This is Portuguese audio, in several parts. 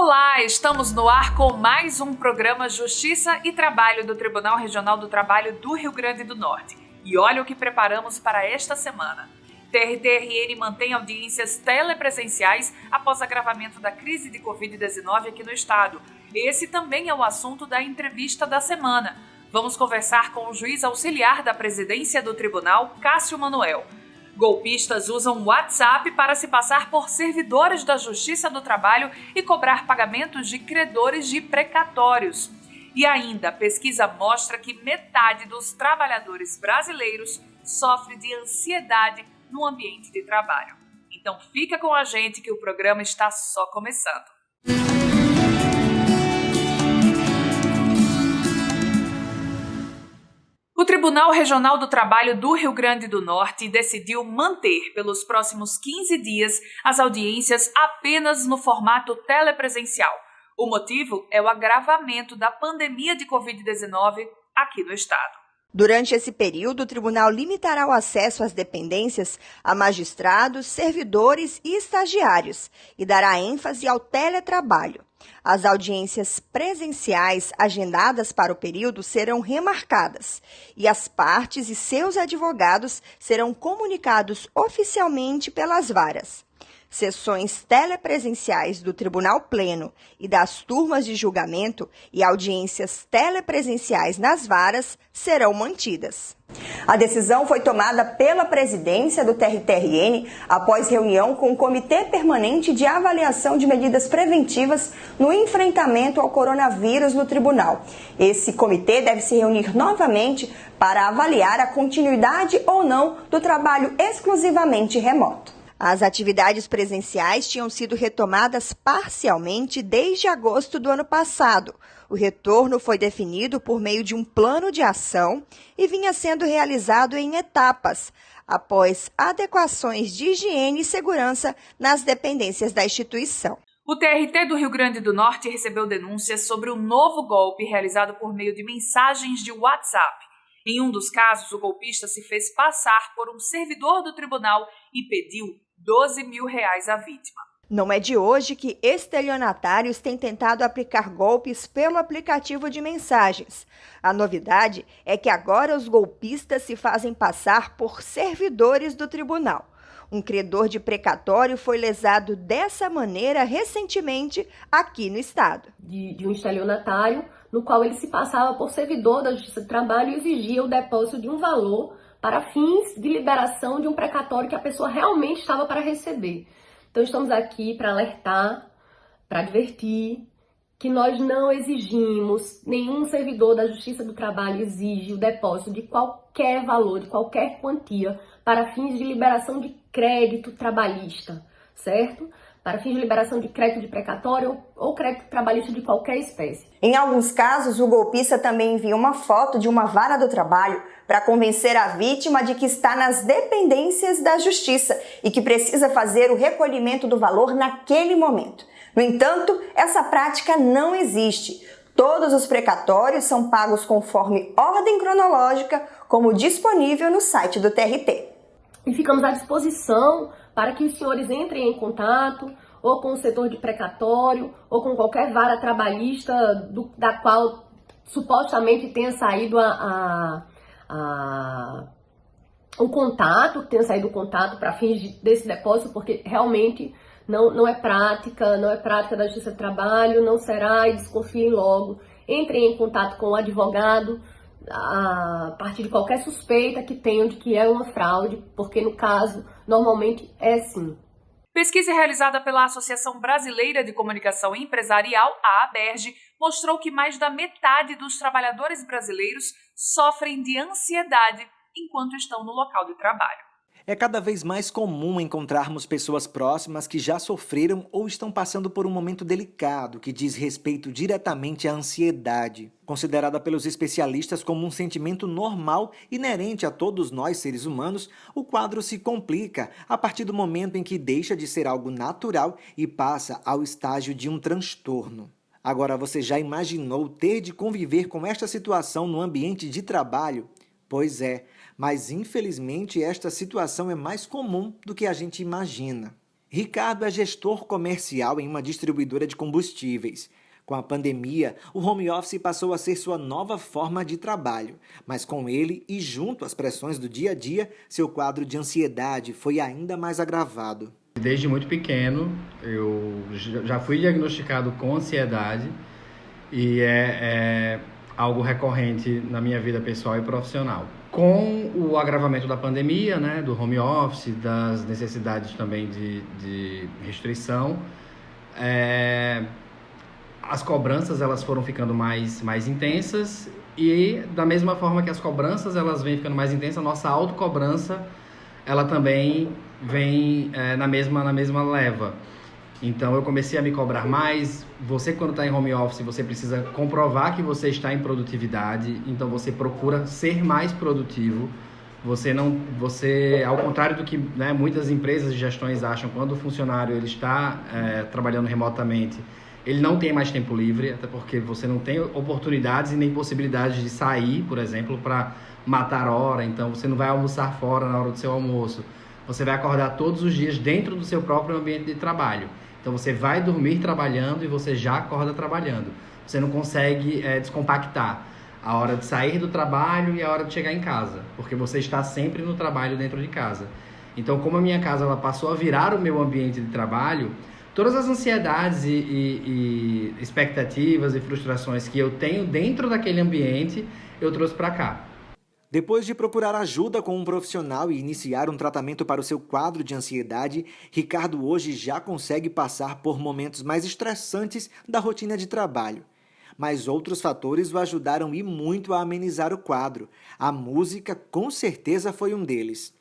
Olá, estamos no ar com mais um programa Justiça e Trabalho do Tribunal Regional do Trabalho do Rio Grande do Norte. E olha o que preparamos para esta semana. TRT-RN mantém audiências telepresenciais após agravamento da crise de Covid-19 aqui no estado. Esse também é o assunto da entrevista da semana. Vamos conversar com o juiz auxiliar da presidência do tribunal, Cássio Manuel. Golpistas usam o WhatsApp para se passar por servidores da Justiça do Trabalho e cobrar pagamentos de credores de precatórios. E ainda, a pesquisa mostra que metade dos trabalhadores brasileiros sofre de ansiedade no ambiente de trabalho. Então fica com a gente que o programa está só começando. O Tribunal Regional do Trabalho do Rio Grande do Norte decidiu manter pelos próximos 15 dias as audiências apenas no formato telepresencial. O motivo é o agravamento da pandemia de Covid-19 aqui no estado. Durante esse período, o tribunal limitará o acesso às dependências a magistrados, servidores e estagiários e dará ênfase ao teletrabalho. As audiências presenciais agendadas para o período serão remarcadas e as partes e seus advogados serão comunicados oficialmente pelas varas. Sessões telepresenciais do Tribunal Pleno e das turmas de julgamento e audiências telepresenciais nas varas serão mantidas. A decisão foi tomada pela presidência do TRT-RN após reunião com o Comitê Permanente de Avaliação de Medidas Preventivas no enfrentamento ao coronavírus no tribunal. Esse comitê deve se reunir novamente para avaliar a continuidade ou não do trabalho exclusivamente remoto. As atividades presenciais tinham sido retomadas parcialmente desde agosto do ano passado. O retorno foi definido por meio de um plano de ação e vinha sendo realizado em etapas, após adequações de higiene e segurança nas dependências da instituição. O TRT do Rio Grande do Norte recebeu denúncias sobre um novo golpe realizado por meio de mensagens de WhatsApp. Em um dos casos, o golpista se fez passar por um servidor do tribunal e pediu R$12 mil à vítima. Não é de hoje que estelionatários têm tentado aplicar golpes pelo aplicativo de mensagens. A novidade é que agora os golpistas se fazem passar por servidores do tribunal. Um credor de precatório foi lesado dessa maneira recentemente aqui no estado. De um estelionatário, no qual ele se passava por servidor da Justiça do Trabalho e exigia o depósito de um valor para fins de liberação de um precatório que a pessoa realmente estava para receber. Então estamos aqui para alertar, para advertir que nós não exigimos, nenhum servidor da Justiça do Trabalho exige o depósito de qualquer valor, de qualquer quantia, para fins de liberação de crédito trabalhista, certo? Para fins de liberação de crédito de precatório ou crédito trabalhista de qualquer espécie. Em alguns casos, o golpista também envia uma foto de uma vara do trabalho para convencer a vítima de que está nas dependências da justiça e que precisa fazer o recolhimento do valor naquele momento. No entanto, essa prática não existe. Todos os precatórios são pagos conforme ordem cronológica, como disponível no site do TRT. E ficamos à disposição para que os senhores entrem em contato ou com o setor de precatório ou com qualquer vara trabalhista da qual supostamente tenha saído o contato, para fins desse depósito, porque realmente não é prática da Justiça do Trabalho, não será, e desconfiem logo. Entrem em contato com o advogado a partir de qualquer suspeita que tenham de que é uma fraude, porque no caso, normalmente é sim. Pesquisa realizada pela Associação Brasileira de Comunicação Empresarial, a ABERJ, mostrou que mais da metade dos trabalhadores brasileiros sofrem de ansiedade enquanto estão no local de trabalho. É cada vez mais comum encontrarmos pessoas próximas que já sofreram ou estão passando por um momento delicado que diz respeito diretamente à ansiedade. Considerada pelos especialistas como um sentimento normal inerente a todos nós seres humanos, o quadro se complica a partir do momento em que deixa de ser algo natural e passa ao estágio de um transtorno. Agora, você já imaginou ter de conviver com esta situação no ambiente de trabalho? Pois é, mas infelizmente esta situação é mais comum do que a gente imagina. Ricardo é gestor comercial em uma distribuidora de combustíveis. Com a pandemia, o home office passou a ser sua nova forma de trabalho. Mas com ele e junto às pressões do dia a dia, seu quadro de ansiedade foi ainda mais agravado. Desde muito pequeno, eu já fui diagnosticado com ansiedade e é algo recorrente na minha vida pessoal e profissional. Com o agravamento da pandemia, né, do home office, das necessidades também de restrição, as cobranças elas foram ficando mais intensas e da mesma forma que as cobranças elas vêm ficando mais intensas, a nossa autocobrança ela também vem na mesma leva. Então eu comecei a me cobrar mais. Você, quando está em home office, você precisa comprovar que você está em produtividade, então você procura ser mais produtivo. Você, ao contrário do que, né, muitas empresas e gestões acham, quando o funcionário ele está trabalhando remotamente, ele não tem mais tempo livre, até porque você não tem oportunidades e nem possibilidades de sair, por exemplo, para matar hora. Então você não vai almoçar fora na hora do seu almoço. Você vai acordar todos os dias dentro do seu próprio ambiente de trabalho. Então você vai dormir trabalhando e você já acorda trabalhando. Você não consegue descompactar a hora de sair do trabalho e a hora de chegar em casa, porque você está sempre no trabalho dentro de casa. Então, como a minha casa ela passou a virar o meu ambiente de trabalho, todas as ansiedades e expectativas e frustrações que eu tenho dentro daquele ambiente, eu trouxe para cá. Depois de procurar ajuda com um profissional e iniciar um tratamento para o seu quadro de ansiedade, Ricardo hoje já consegue passar por momentos mais estressantes da rotina de trabalho. Mas outros fatores o ajudaram e muito a amenizar o quadro. A música, com certeza, foi um deles.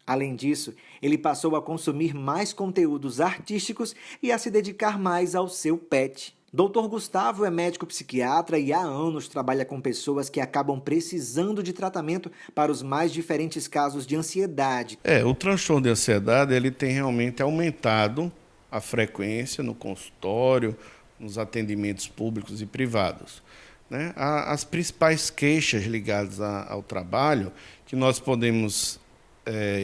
Além disso, ele passou a consumir mais conteúdos artísticos e a se dedicar mais ao seu pet. Dr. Gustavo é médico psiquiatra e há anos trabalha com pessoas que acabam precisando de tratamento para os mais diferentes casos de ansiedade. O transtorno de ansiedade ele tem realmente aumentado a frequência no consultório, nos atendimentos públicos e privados, né? As principais queixas ligadas ao trabalho, que nós podemos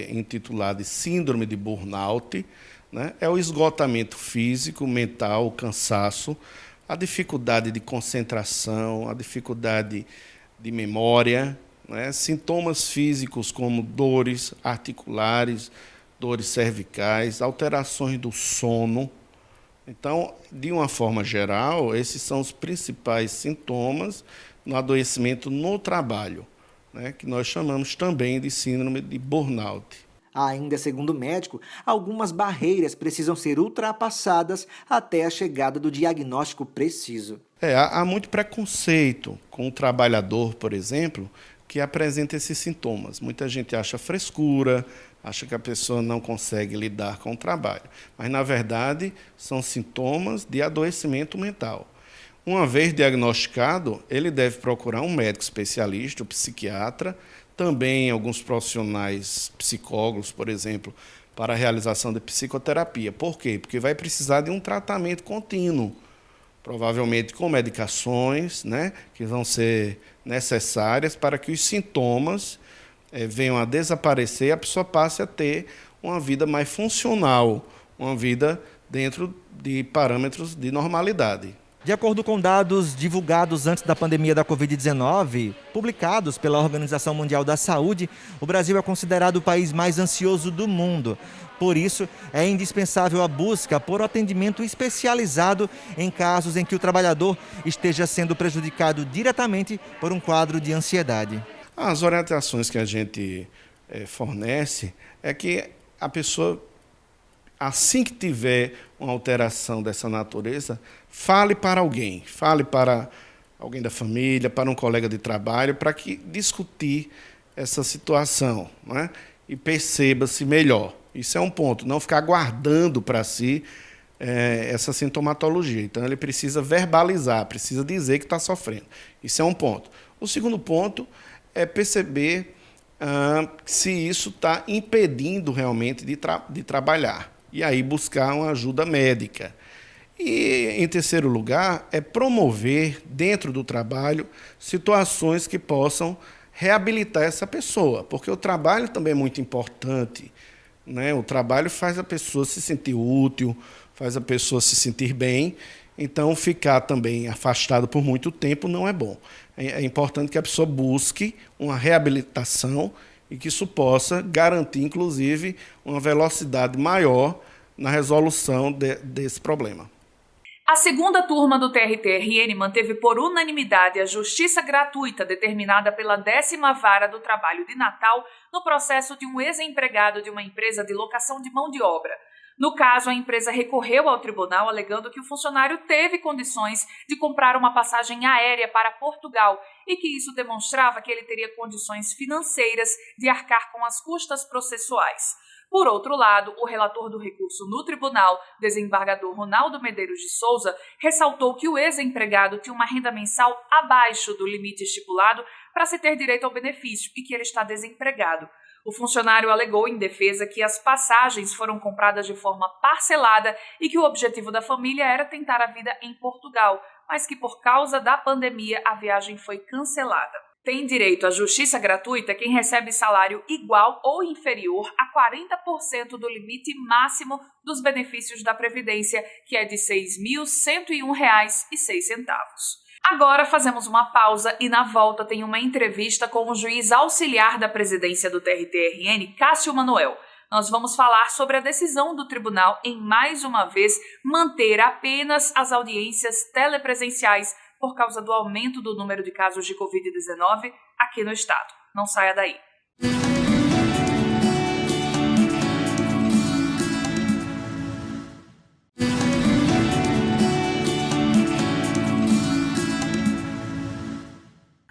intitular de síndrome de burnout, né? É o esgotamento físico, mental, o cansaço, a dificuldade de concentração, a dificuldade de memória, né? Sintomas físicos como dores articulares, dores cervicais, alterações do sono. Então, de uma forma geral, esses são os principais sintomas no adoecimento no trabalho, né? Que nós chamamos também de síndrome de burnout. Ainda segundo o médico, algumas barreiras precisam ser ultrapassadas até a chegada do diagnóstico preciso. Há muito preconceito com o trabalhador, por exemplo, que apresenta esses sintomas. Muita gente acha frescura, acha que a pessoa não consegue lidar com o trabalho. Mas, na verdade, são sintomas de adoecimento mental. Uma vez diagnosticado, ele deve procurar um médico especialista, um psiquiatra, também alguns profissionais psicólogos, por exemplo, para a realização de psicoterapia. Por quê? Porque vai precisar de um tratamento contínuo, provavelmente com medicações, né, que vão ser necessárias para que os sintomas venham a desaparecer e a pessoa passe a ter uma vida mais funcional, uma vida dentro de parâmetros de normalidade. De acordo com dados divulgados antes da pandemia da Covid-19, publicados pela Organização Mundial da Saúde, o Brasil é considerado o país mais ansioso do mundo. Por isso, é indispensável a busca por atendimento especializado em casos em que o trabalhador esteja sendo prejudicado diretamente por um quadro de ansiedade. As orientações que a gente fornece é que a pessoa, assim que tiver uma alteração dessa natureza, fale para alguém da família, para um colega de trabalho, para que discutir essa situação, né? E perceba-se melhor. Isso é um ponto, não ficar guardando para si essa sintomatologia. Então, ele precisa verbalizar, precisa dizer que está sofrendo. Isso é um ponto. O segundo ponto é perceber se isso está impedindo realmente de trabalhar. E aí buscar uma ajuda médica. E, em terceiro lugar, é promover, dentro do trabalho, situações que possam reabilitar essa pessoa, porque o trabalho também é muito importante né? O trabalho faz a pessoa se sentir útil, faz a pessoa se sentir bem. Então, ficar também afastado por muito tempo não é bom. É importante que a pessoa busque uma reabilitação e que isso possa garantir, inclusive, uma velocidade maior na resolução desse problema. A segunda turma do TRT-RN manteve por unanimidade a justiça gratuita determinada pela 10ª Vara do Trabalho de Natal no processo de um ex-empregado de uma empresa de locação de mão de obra. No caso, a empresa recorreu ao tribunal alegando que o funcionário teve condições de comprar uma passagem aérea para Portugal e que isso demonstrava que ele teria condições financeiras de arcar com as custas processuais. Por outro lado, o relator do recurso no tribunal, desembargador Ronaldo Medeiros de Souza, ressaltou que o ex-empregado tinha uma renda mensal abaixo do limite estipulado para se ter direito ao benefício e que ele está desempregado. O funcionário alegou em defesa que as passagens foram compradas de forma parcelada e que o objetivo da família era tentar a vida em Portugal, mas que por causa da pandemia a viagem foi cancelada. Tem direito à justiça gratuita quem recebe salário igual ou inferior a 40% do limite máximo dos benefícios da Previdência, que é de R$ 6.101,06. Agora fazemos uma pausa e na volta tem uma entrevista com o juiz auxiliar da presidência do TRT-RN, Cássio Manoel. Nós vamos falar sobre a decisão do tribunal em, mais uma vez, manter apenas as audiências telepresenciais por causa do aumento do número de casos de Covid-19 aqui no estado. Não saia daí.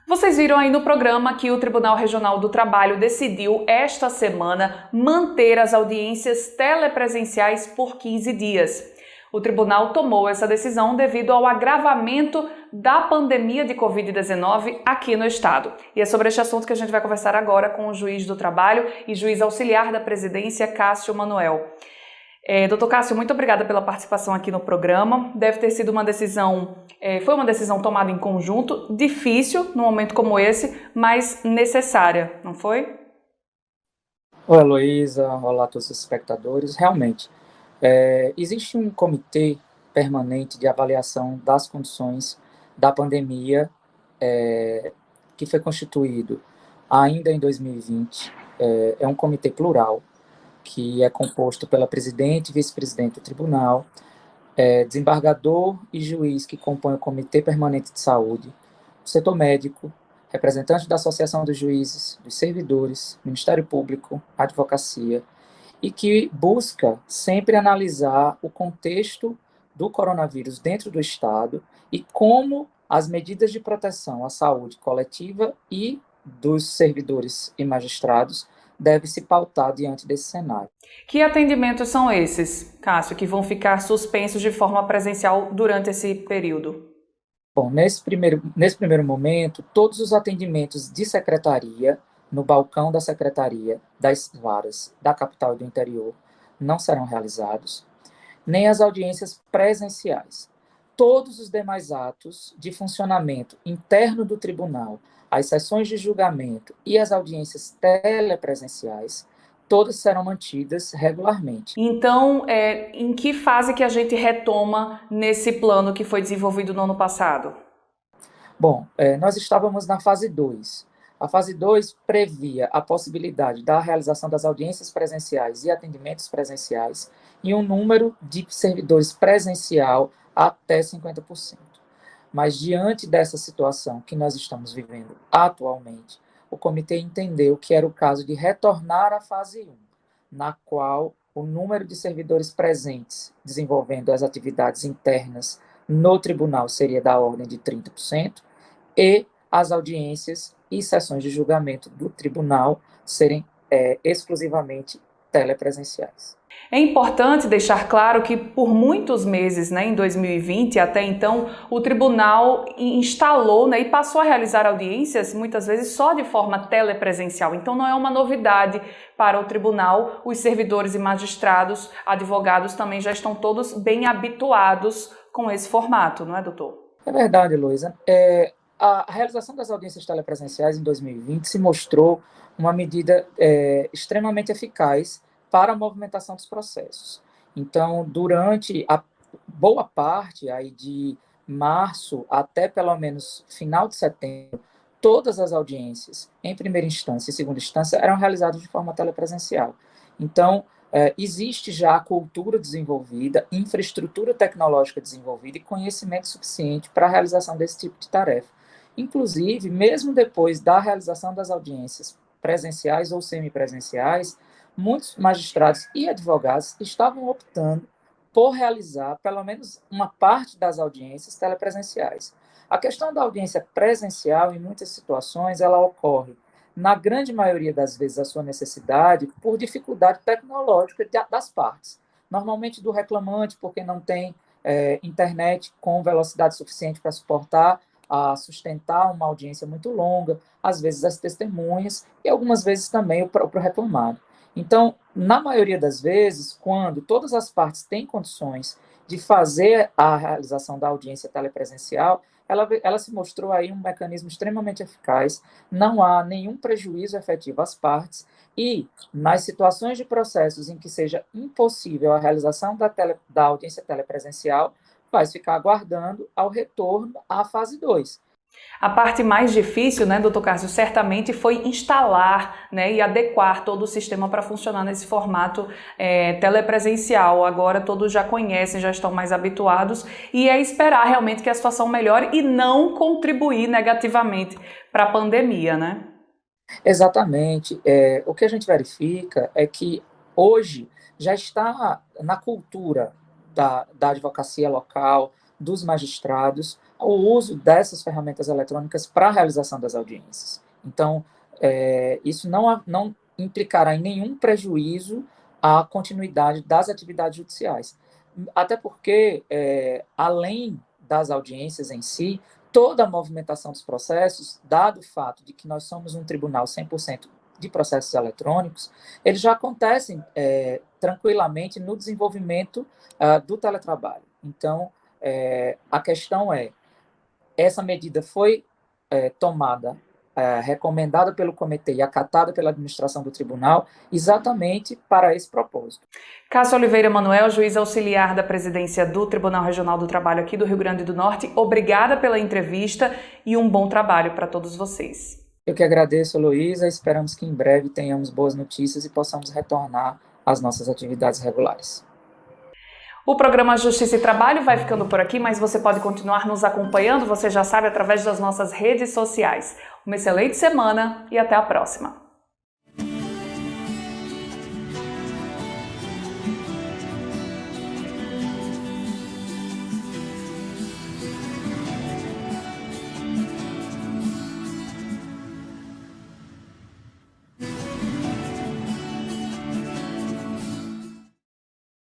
Vocês viram aí no programa que o Tribunal Regional do Trabalho decidiu esta semana manter as audiências telepresenciais por 15 dias. O tribunal tomou essa decisão devido ao agravamento da pandemia de Covid-19 aqui no estado. E é sobre este assunto que a gente vai conversar agora com o juiz do trabalho e juiz auxiliar da presidência, Cássio Manoel. Doutor Cássio, muito obrigada pela participação aqui no programa. Deve ter sido uma decisão, foi uma decisão tomada em conjunto, difícil num momento como esse, mas necessária, não foi? Oi, Heloísa. Olá a todos os espectadores. Realmente, existe um comitê permanente de avaliação das condições da pandemia que foi constituído ainda em 2020. É um comitê plural, que é composto pela presidente e vice-presidente do tribunal, desembargador e juiz que compõem o Comitê Permanente de Saúde, o setor médico, representantes da Associação dos Juízes, dos Servidores, Ministério Público, Advocacia, e que busca sempre analisar o contexto do coronavírus dentro do Estado e como as medidas de proteção à saúde coletiva e dos servidores e magistrados deve se pautar diante desse cenário. Que atendimentos são esses, Cássio, que vão ficar suspensos de forma presencial durante esse período? Bom, nesse primeiro momento, todos os atendimentos de secretaria, no balcão da secretaria das varas da capital e do interior, não serão realizados, nem as audiências presenciais. Todos os demais atos de funcionamento interno do tribunal, as sessões de julgamento e as audiências telepresenciais, todas serão mantidas regularmente. Então, em que fase que a gente retoma nesse plano que foi desenvolvido no ano passado? Bom, nós estávamos na fase 2. A fase 2 previa a possibilidade da realização das audiências presenciais e atendimentos presenciais em um número de servidores presencial até 50%. Mas, diante dessa situação que nós estamos vivendo atualmente, o comitê entendeu que era o caso de retornar à fase 1, na qual o número de servidores presentes desenvolvendo as atividades internas no tribunal seria da ordem de 30% e as audiências e sessões de julgamento do tribunal serem exclusivamente telepresenciais. É importante deixar claro que por muitos meses, em 2020 até então, o tribunal instalou e passou a realizar audiências, muitas vezes só de forma telepresencial. Então não é uma novidade para o tribunal, os servidores e magistrados, advogados também já estão todos bem habituados com esse formato, não é, doutor? É verdade, Heloísa. A realização das audiências telepresenciais em 2020 se mostrou uma medida extremamente eficaz para a movimentação dos processos. Então, durante a boa parte aí de março até pelo menos final de setembro, todas as audiências, em primeira instância e segunda instância, eram realizadas de forma telepresencial. Então, existe já a cultura desenvolvida, infraestrutura tecnológica desenvolvida e conhecimento suficiente para a realização desse tipo de tarefa. Inclusive, mesmo depois da realização das audiências presenciais ou semipresenciais, muitos magistrados e advogados estavam optando por realizar pelo menos uma parte das audiências telepresenciais. A questão da audiência presencial, em muitas situações, ela ocorre, na grande maioria das vezes, a sua necessidade por dificuldade tecnológica das partes. Normalmente do reclamante, porque não tem internet com velocidade suficiente para sustentar uma audiência muito longa, às vezes as testemunhas e algumas vezes também o próprio reclamado. Então, na maioria das vezes, quando todas as partes têm condições de fazer a realização da audiência telepresencial, ela se mostrou aí um mecanismo extremamente eficaz, não há nenhum prejuízo efetivo às partes, e nas situações de processos em que seja impossível a realização da audiência telepresencial, vai ficar aguardando ao retorno à fase 2. A parte mais difícil, né, doutor Cássio, certamente foi instalar, né, e adequar todo o sistema para funcionar nesse formato telepresencial. Agora todos já conhecem, já estão mais habituados, e é esperar realmente que a situação melhore e não contribuir negativamente para a pandemia, né? Exatamente. O que a gente verifica é que hoje já está na cultura da advocacia local, dos magistrados, o uso dessas ferramentas eletrônicas para a realização das audiências. Então, isso não implicará em nenhum prejuízo à continuidade das atividades judiciais. Até porque, além das audiências em si, toda a movimentação dos processos, dado o fato de que nós somos um tribunal 100% de processos eletrônicos, eles já acontecem tranquilamente no desenvolvimento do teletrabalho. Então, a questão essa medida foi tomada, recomendada pelo comitê e acatada pela administração do tribunal exatamente para esse propósito. Cássio Oliveira Manuel, juiz auxiliar da presidência do Tribunal Regional do Trabalho aqui do Rio Grande do Norte, obrigada pela entrevista e um bom trabalho para todos vocês. Eu que agradeço, Heloísa, esperamos que em breve tenhamos boas notícias e possamos retornar às nossas atividades regulares. O programa Justiça e Trabalho vai ficando por aqui, mas você pode continuar nos acompanhando, você já sabe, através das nossas redes sociais. Uma excelente semana e até a próxima!